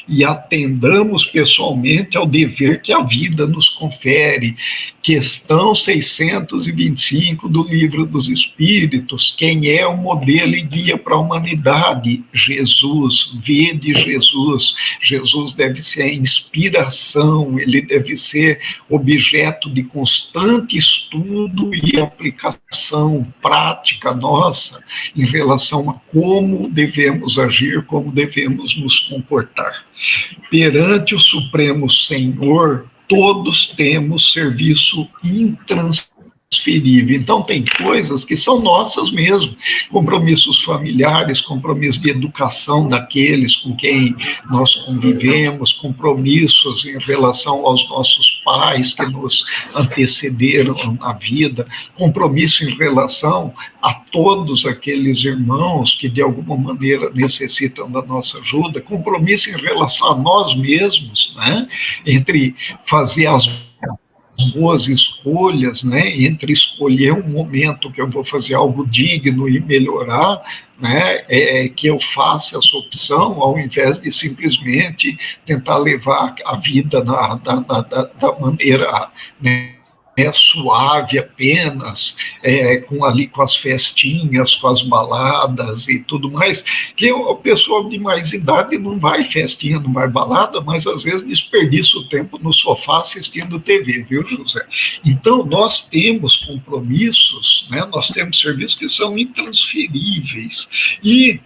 Speaker 1: e atendamos pessoalmente ao dever que a vida nos confere. Questão 625 do Livro dos Espíritos: quem é o modelo e guia para a humanidade? Jesus. Vede Jesus. Jesus deve ser a inspiração, ele deve ser objeto de constante estudo e aplicação prática nossa em relação a como devemos agir, como devemos nos comportar. Perante o Supremo Senhor, todos temos serviço intransferível. Então, tem coisas que são nossas mesmo, compromissos familiares, compromisso de educação daqueles com quem nós convivemos, compromissos em relação aos nossos pais que nos antecederam na vida, compromisso em relação a todos aqueles irmãos que de alguma maneira necessitam da nossa ajuda, compromisso em relação a nós mesmos, né? Entre fazer as boas escolhas, né, entre escolher um momento que eu vou fazer algo digno e melhorar, né, que eu faça essa opção, ao invés de simplesmente tentar levar a vida da maneira, né, suave apenas, com as festinhas, com as baladas e tudo mais, que a pessoa de mais idade não vai festinha, não vai balada, mas às vezes desperdiça o tempo no sofá assistindo TV, viu, José? Então, nós temos compromissos, né, nós temos serviços que são intransferíveis, e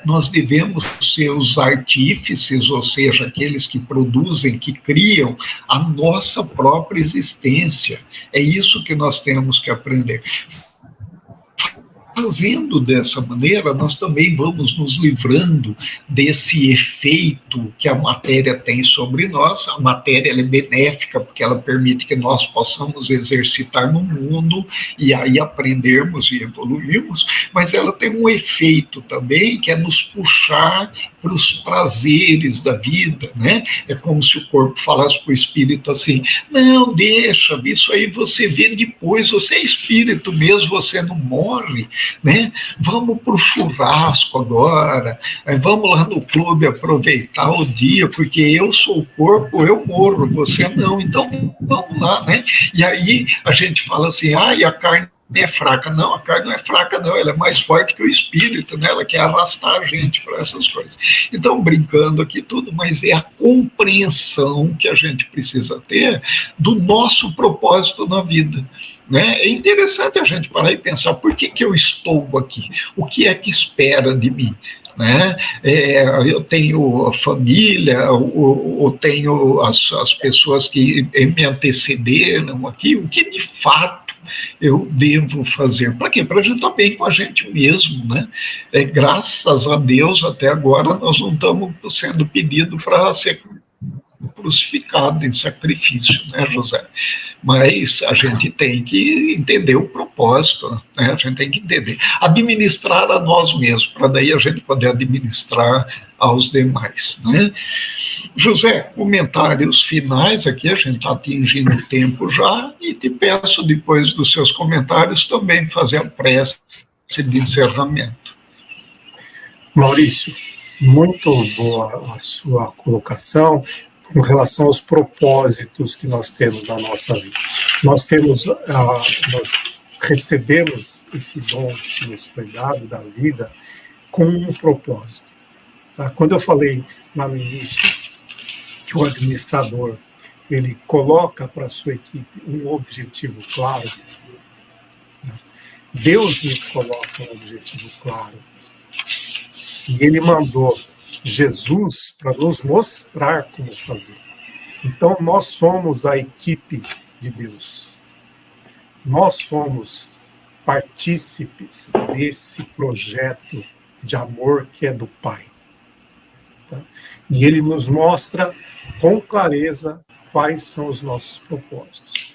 Speaker 1: nós devemos ser os artífices, ou seja, aqueles que produzem, que criam a nossa própria existência. É isso que nós temos que aprender. Fazendo dessa maneira, nós também vamos nos livrando desse efeito que a matéria tem sobre nós. A matéria ela é benéfica, porque ela permite que nós possamos exercitar no mundo e aí aprendermos e evoluirmos, mas ela tem um efeito também, que é nos puxar para os prazeres da vida, né? É como se o corpo falasse para o espírito assim: não, deixa, isso aí você vê depois, você é espírito mesmo, você não morre, né? Vamos para o churrasco agora, vamos lá no clube aproveitar o dia, porque eu sou o corpo, eu morro, você não, então vamos lá, né? E aí a gente fala assim: e a carne é fraca. Não, a carne não é fraca, não, ela é mais forte que o espírito, né? Ela quer arrastar a gente para essas coisas. Então, brincando aqui tudo, mas é a compreensão que a gente precisa ter do nosso propósito na vida. Né? É interessante a gente parar e pensar: por que eu estou aqui? O que é que espera de mim? Né? Eu tenho a família, eu tenho as pessoas que me antecederam aqui, o que de fato eu devo fazer? Para quê? Para a gente estar bem com a gente mesmo, né? Graças a Deus, até agora, nós não estamos sendo pedidos para ser crucificado em sacrifício, né, José? Mas a gente tem que entender o propósito, né? A gente tem que entender, administrar a nós mesmos, para daí a gente poder administrar aos demais, né? José, comentários finais aqui, a gente está atingindo o tempo já, e te peço, depois dos seus comentários, também fazer a prece de encerramento.
Speaker 2: Maurício, muito boa a sua colocação com relação aos propósitos que nós temos na nossa vida. Nós recebemos esse dom que nos foi dado da vida com um propósito. Tá? Quando eu falei lá no início que o administrador ele coloca para a sua equipe um objetivo claro, tá? Deus nos coloca um objetivo claro. E ele mandou Jesus para nos mostrar como fazer. Então, nós somos a equipe de Deus. Nós somos partícipes desse projeto de amor que é do Pai. Tá? E ele nos mostra com clareza quais são os nossos propósitos.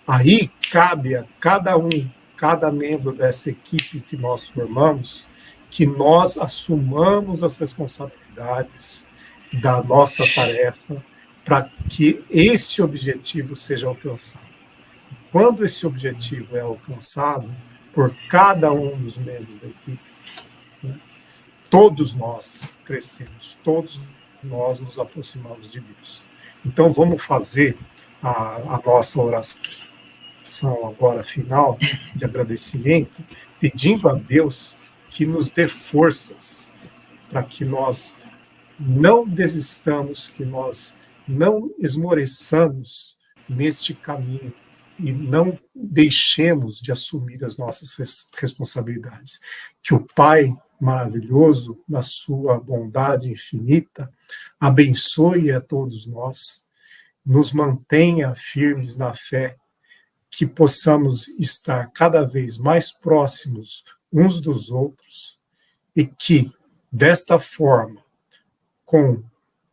Speaker 2: Aí cabe a cada membro dessa equipe que nós formamos, que nós assumamos as responsabilidades da nossa tarefa para que esse objetivo seja alcançado. Quando esse objetivo é alcançado por cada um dos membros da equipe, né, todos nós crescemos, todos nós nos aproximamos de Deus. Então, vamos fazer a nossa oração agora final, de agradecimento, pedindo a Deus que nos dê forças para que nós não desistamos, que nós não esmoreçamos neste caminho e não deixemos de assumir as nossas responsabilidades. Que o Pai maravilhoso, na sua bondade infinita, abençoe a todos nós, nos mantenha firmes na fé, que possamos estar cada vez mais próximos uns dos outros e que, desta forma, com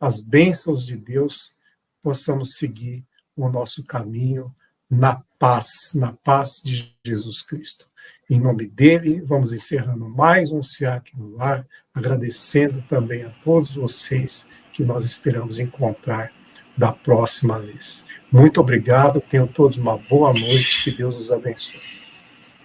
Speaker 2: as bênçãos de Deus, possamos seguir o nosso caminho na paz de Jesus Cristo. Em nome dele, vamos encerrando mais um SEAC no Lar, agradecendo também a todos vocês que nós esperamos encontrar da próxima vez. Muito obrigado, tenham todos uma boa noite, que Deus os abençoe.